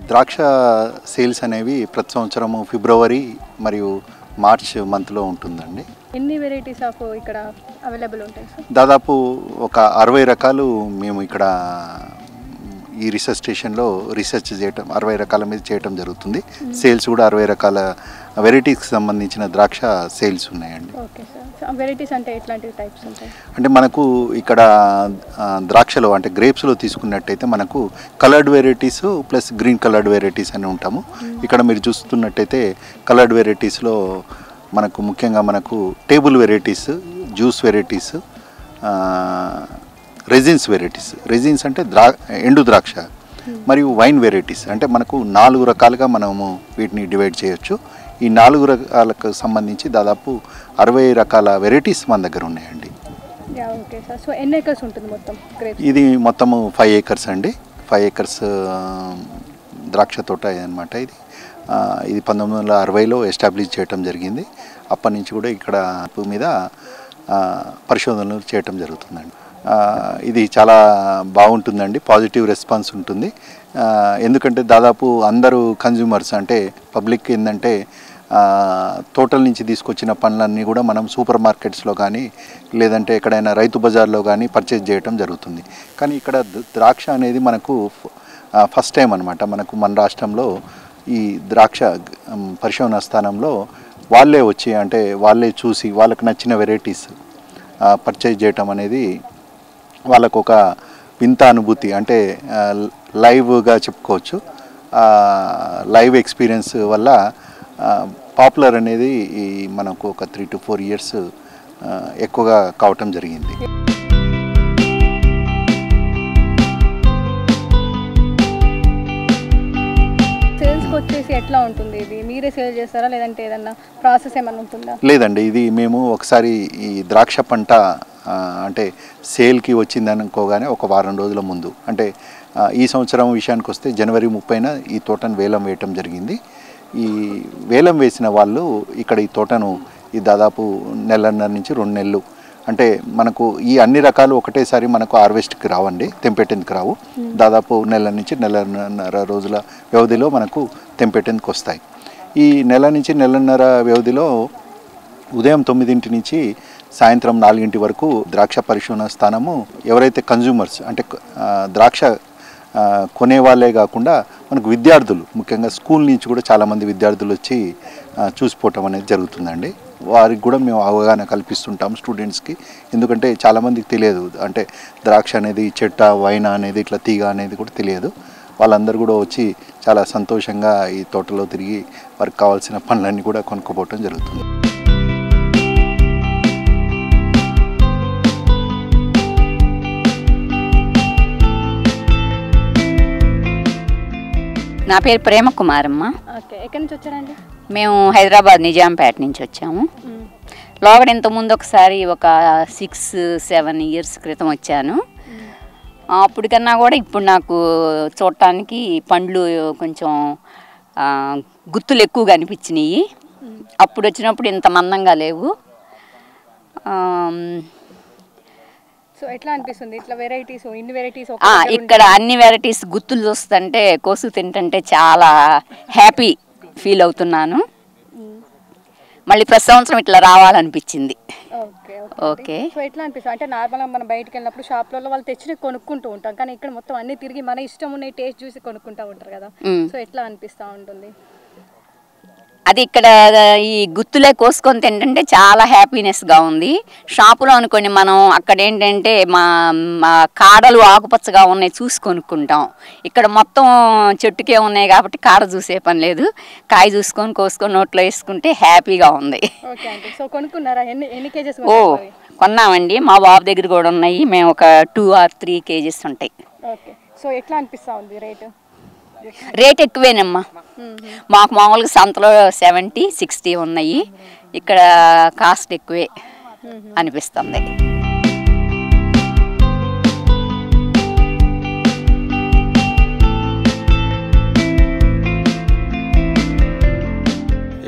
ద్రాక్ష సేల్స్ అనేవి ప్రతి సంవత్సరము ఫిబ్రవరి మరియు మార్చ్ మంత్లో ఉంటుందండి. ఎన్ని వెరైటీస్ ఆఫ్ ఇక్కడ అవైలబుల్ ఉంటాయి సార్? దాదాపు ఒక 60 రకాలు మేము ఇక్కడ ఈ రీసెర్చ్ స్టేషన్లో రీసెర్చ్ చేయటం 60 రకాల మీద చేయటం జరుగుతుంది. సేల్స్ కూడా 60 రకాల వెరైటీస్కి సంబంధించిన ద్రాక్ష సేల్స్ ఉన్నాయండి. ఓకే సార్, వెరైటీస్ అంటే ఎట్లాంటి టైప్స్ ఉంటాయి? అంటే మనకు ఇక్కడ ద్రాక్షలో అంటే గ్రేప్స్లో తీసుకున్నట్టయితే మనకు coloured varieties plus green coloured varieties అని ఉంటాము. ఇక్కడ మీరు చూస్తున్నట్టయితే కలర్డ్ వెరైటీస్లో మనకు ముఖ్యంగా మనకు table varieties, juice varieties, resins అంటే ఎండు ద్రాక్ష మరియు వైన్ వెరైటీస్ అంటే మనకు 4 రకాలుగా మనము వీటిని డివైడ్ చేయొచ్చు. ఈ 4 రకాలకు సంబంధించి దాదాపు 60 రకాల వెరైటీస్ మన దగ్గర ఉన్నాయండి. ఓకే సార్, సో ఎన్ని ఏకర్స్ ఉంటుంది మొత్తం గ్రేప్స్? ఇది మొత్తము 5 ఏకర్స్ అండి. 5 ఏకర్స్ ద్రాక్ష తోట అనమాట. ఇది 1960లో ఎస్టాబ్లిష్ చేయటం జరిగింది. అప్పటి నుంచి కూడా ఇక్కడ మీద పరిశోధనలు చేయటం జరుగుతుందండి. ఇది చాలా బాగుంటుందండి, పాజిటివ్ రెస్పాన్స్ ఉంటుంది. ఎందుకంటే దాదాపు అందరూ కన్జ్యూమర్స్ అంటే పబ్లిక్ ఏంటంటే తోటల నుంచి తీసుకొచ్చిన పండ్లన్నీ కూడా మనం సూపర్ మార్కెట్స్లో కానీ లేదంటే ఎక్కడైనా రైతు బజార్లో కానీ పర్చేజ్ చేయటం జరుగుతుంది. కానీ ఇక్కడ ద్రాక్ష అనేది మనకు ఫస్ట్ టైం అనమాట. మనకు మన రాష్ట్రంలో ఈ ద్రాక్ష పరిశోధన స్థానంలో వాళ్ళే వచ్చి అంటే వాళ్ళే చూసి వాళ్ళకి నచ్చిన వెరైటీస్ పర్చేజ్ చేయటం అనేది వాళ్ళకు ఒక వింత అనుభూతి, అంటే లైవ్గా చెప్పుకోవచ్చు. లైవ్ ఎక్స్పీరియన్స్ వల్ల పాపులర్ అనేది మనకు ఒక 3 to 4 years ఎక్కువగా కావటం జరిగింది. సేల్స్కి వచ్చేసి ఎట్లా ఉంటుంది? ఇది మీరే సేల్ చేస్తారా లేదంటే ఏదన్నా ప్రాసెస్ ఏమైనా ఉంటుందా? లేదండి, ఇది మేము ఒకసారి ఈ ద్రాక్ష పంట అంటే సేల్కి వచ్చింది అనుకోగానే ఒక వారం రోజుల ముందు అంటే ఈ సంవత్సరం విషయానికి వస్తే జనవరి 30న ఈ తోటను వేలం వేయటం జరిగింది. ఈ వేలం వేసిన వాళ్ళు ఇక్కడ ఈ తోటను ఈ దాదాపు నెలన్నర నుంచి 2 నెలలు అంటే మనకు ఈ అన్ని రకాలు ఒకటేసారి మనకు హార్వెస్ట్కి రావండి, తెంపేటందుకు రావు. దాదాపు నెల నుంచి నెలన్నర రోజుల వ్యవధిలో మనకు తెంపేటందుకు వస్తాయి. ఈ నెల నుంచి నెలన్నర వ్యవధిలో ఉదయం 9 నుంచి సాయంత్రం 4 వరకు ద్రాక్ష పరిశోధన స్థానము ఎవరైతే కన్జ్యూమర్స్ అంటే ద్రాక్ష కొనేవాళ్ళే కాకుండా మనకు విద్యార్థులు, ముఖ్యంగా స్కూల్ నుంచి కూడా చాలామంది విద్యార్థులు వచ్చి చూసిపోవటం అనేది జరుగుతుందండి. వారికి కూడా మేము అవగాహన కల్పిస్తుంటాం స్టూడెంట్స్కి. ఎందుకంటే చాలామందికి తెలియదు అంటే ద్రాక్ష అనేది చెట్ట, వైన అనేది ఇట్లా తీగ అనేది కూడా తెలియదు. వాళ్ళందరూ కూడా వచ్చి చాలా సంతోషంగా ఈ తోటలో తిరిగి వారికి కావాల్సిన పనులన్నీ కూడా కొనుక్కోపోవటం జరుగుతుంది. నా పేరు ప్రేమ కుమారమ్మ. ఓకే, ఎక్కడి నుంచి వచ్చారండి? మేము హైదరాబాద్ నిజాంపేట నుంచి వచ్చాము. లోగడ ఇంతకుముందు ఒకసారి ఒక 6-7 years క్రితం వచ్చాను. అప్పటికన్నా కూడా ఇప్పుడు నాకు చూడటానికి పండ్లు కొంచెం గుత్తులు ఎక్కువగా అనిపించినాయి. అప్పుడు వచ్చినప్పుడు ఇంత మందంగా లేవు. సో ఎట్లా అనిపిస్తుంది ఇట్లా వెరైటీస్, ఇన్ని వెరైటీస్ ఇక్కడ అన్ని వెరైటీస్ గుత్తులు చూస్తుంటే కోసు తింటుంటే చాలా హ్యాపీ ఫీల్ అవుతున్నాను. మళ్ళీ ప్రతి సంవత్సరం ఇట్లా రావాలనిపించింది. ఓకే, సో ఎట్లా అనిపిస్తుంది అంటే నార్మల్గా మనం బయటకు వెళ్ళినప్పుడు షాప్లలో వాళ్ళు తెచ్చి కొనుక్కుంటూ ఉంటాం, కానీ ఇక్కడ మొత్తం అన్ని తిరిగి మన ఇష్టం ఉన్న టేస్ట్ చూసి కొనుక్కుంటూ ఉంటారు కదా. సో ఎట్లా అనిపిస్తూ ఉంటుంది? అది ఇక్కడ ఈ గుత్తులే కోసుకొని తింటుంటే చాలా హ్యాపీనెస్గా ఉంది. షాపులో అనుకోండి మనం అక్కడ ఏంటంటే మా కాడలు ఆకుపచ్చగా ఉన్నాయి చూసి కొనుక్కుంటాం. ఇక్కడ మొత్తం చెట్టుకే ఉన్నాయి కాబట్టి కాడ చూసే పని లేదు, కాయ చూసుకొని కోసుకొని నోట్లో వేసుకుంటే హ్యాపీగా ఉంది. సో కొనుక్కున్నారా? ఎన్ని కేజెస్? కొన్నామండి, మా బాబు దగ్గర కూడా ఉన్నాయి. మేము ఒక 2 or 3 kgs ఉంటాయి. ఓకే, సో ఎట్లా అనిపిస్తూ ఉంది రేటు? రేట్ ఎక్కువేనమ్మా. మాకు మామూలుగా సంతలో 70-60 ఉన్నాయి, ఇక్కడ కాస్ట్ ఎక్కువే అనిపిస్తుంది.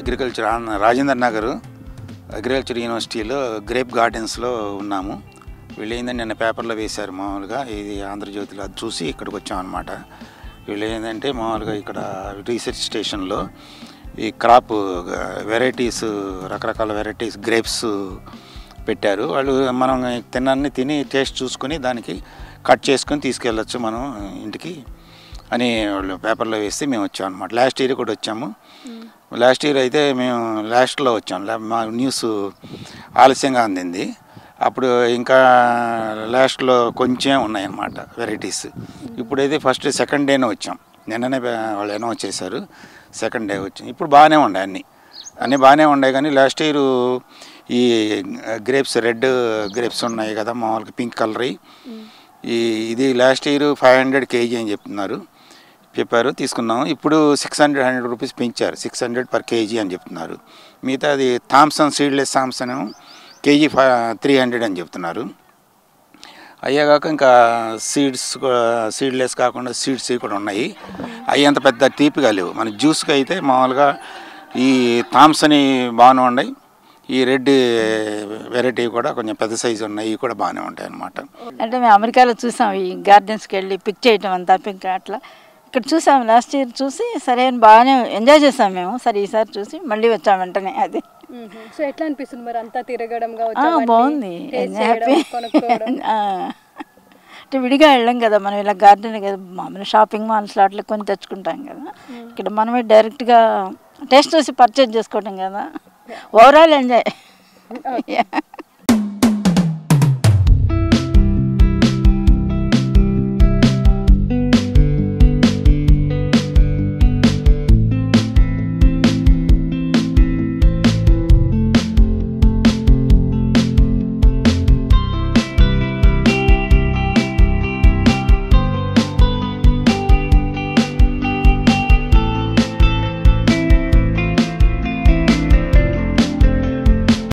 అగ్రికల్చర్ రాజేంద్ర నగర్ అగ్రికల్చర్ యూనివర్సిటీలో గ్రేప్ గార్డెన్స్లో ఉన్నాము. వీళ్ళు ఏంటంటే నిన్న పేపర్లో వేశారు మామూలుగా, ఇది ఆంధ్రజ్యోతిలో, అది చూసి ఇక్కడికి వచ్చాం అనమాట. వీళ్ళు ఏంటంటే మామూలుగా ఇక్కడ రీసెర్చ్ స్టేషన్లో ఈ క్రాప్ వెరైటీస్, రకరకాల వెరైటీస్ గ్రేప్స్ పెట్టారు. వాళ్ళు మనం తిని టేస్ట్ చూసుకొని దానికి కట్ చేసుకొని తీసుకెళ్ళచ్చు మనం ఇంటికి అని వాళ్ళు పేపర్లో వేస్తే మేము వచ్చాం అనమాట. లాస్ట్ ఇయర్ కూడా వచ్చాము. లాస్ట్ ఇయర్ అయితే మేము లాస్ట్లో వచ్చాం, మా న్యూస్ ఆలస్యంగా అందింది. అప్పుడు ఇంకా లాస్ట్లో కొంచెం ఉన్నాయన్నమాట వెరైటీస్. ఇప్పుడైతే ఫస్ట్ సెకండ్ డేనే వచ్చాం, నిన్ననే వాళ్ళు అనౌన్స్ చేశారు, సెకండ్ డే వచ్చాం. ఇప్పుడు బాగానే ఉన్నాయి, అన్నీ బాగానే ఉన్నాయి. కానీ లాస్ట్ ఇయర్ ఈ గ్రేప్స్, రెడ్ గ్రేప్స్ ఉన్నాయి కదా మామూలుగా పింక్ కలర్, ఇది లాస్ట్ ఇయర్ 500 kg అని చెప్పారు, తీసుకున్నాము. ఇప్పుడు 600 రూపీస్ పెంచారు, 600 per kg అని చెప్తున్నారు. మిగతా అది థామ్సన్ సీడ్లెస్ థామ్సన్ కేజీ 300 అని చెప్తున్నారు. అయ్యాక ఇంకా సీడ్లెస్ కాకుండా సీడ్స్ కూడా ఉన్నాయి. అవి అంత పెద్ద తీపిగా లేవు. మన జ్యూస్కి అయితే మామూలుగా ఈ థామ్సన్ బాగానే ఉన్నాయి, ఈ రెడ్ వెరైటీ కూడా కొంచెం పెద్ద సైజు ఉన్నాయి, ఇవి కూడా బాగానే ఉంటాయి అన్నమాట. అంటే మేము అమెరికాలో చూసాం, ఈ గార్డెన్స్కి వెళ్ళి పిక్ చేయటం అంతా పింక్ అట్లా. ఇక్కడ చూసాం లాస్ట్ ఇయర్, చూసి సరే అని బాగానే ఎంజాయ్ చేసాం మేము. సరే ఈసారి చూసి మళ్ళీ వచ్చాం వెంటనే. అది సో ఎట్లా అనిపిస్తుంది మరి అంతా తిరగడం? బాగుంది, హ్యాపీ. అంటే విడిగా వెళ్ళాం కదా మనం, ఇలా గార్డెన్ కదా మామూలు షాపింగ్ మాల్స్లో అట్లా కొని తెచ్చుకుంటాం కదా. ఇక్కడ మనమే డైరెక్ట్గా టేస్ట్ చూసి పర్చేజ్ చేసుకోవటం కదా. Overall enjoy.